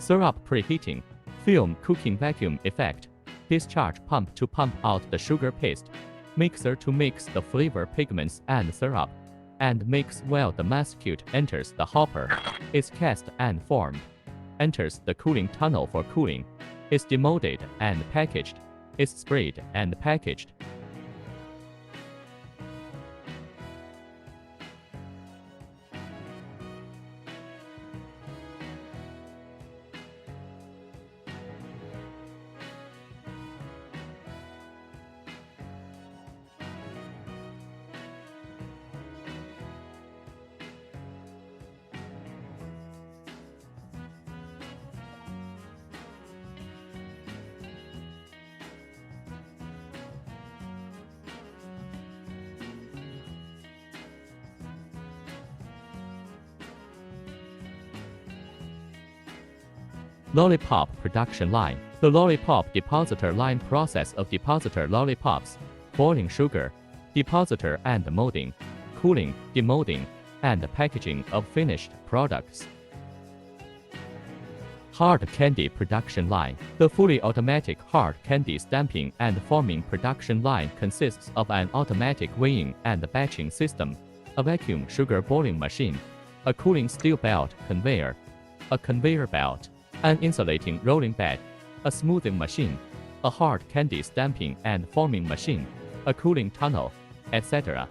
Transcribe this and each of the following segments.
Syrup preheating. Film cooking vacuum effect. Discharge pump to pump out the sugar paste. Mixer to mix the flavor pigments and syrup. And mix while the masticate enters the hopper. Is cast and formed. Enters the cooling tunnel for cooling. Is demolded and packaged. Is sprayed and packaged. Lollipop production line. The Lollipop depositor line process of depositor lollipops, boiling sugar, depositor and molding, cooling, demolding, and packaging of finished products. Hard candy production line. The fully automatic hard candy stamping and forming production line consists of an automatic weighing and batching system, a vacuum sugar boiling machine, a cooling steel belt conveyor, a conveyor belt, an insulating rolling bed, a smoothing machine, a hard candy stamping and forming machine, a cooling tunnel, etc.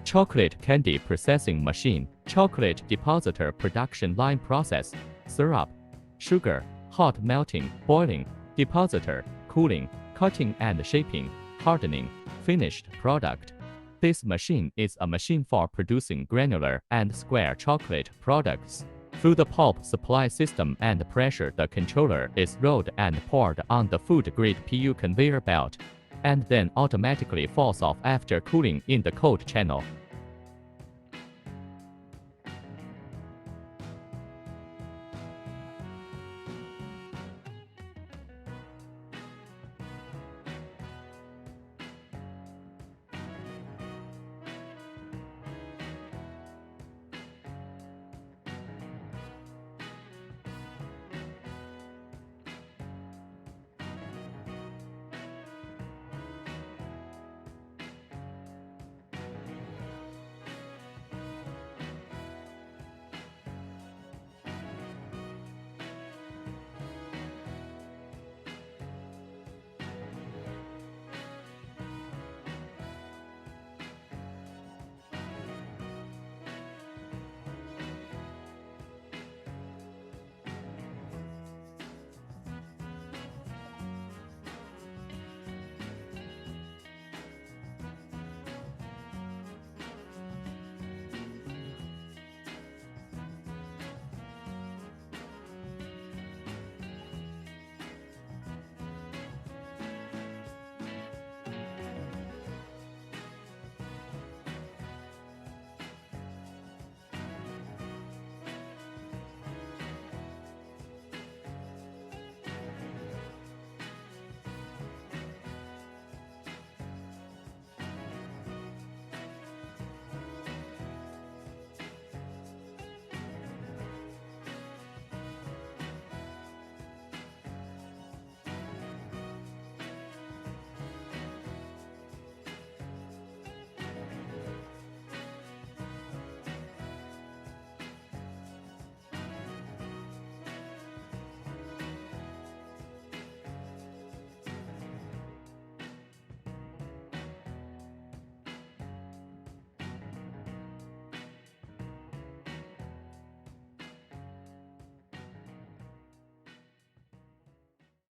Chocolate candy processing machine. Chocolate depositor production line process. Syrup, sugar, hot melting, boiling, depositor, cooling, cutting and shaping, hardening, finished product. This machine is a machine for producing granular and square chocolate products. Through the pulp supply system and pressure, the controller is rolled and poured on the food-grade PU conveyor belt, and then automatically falls off after cooling in the cold channel.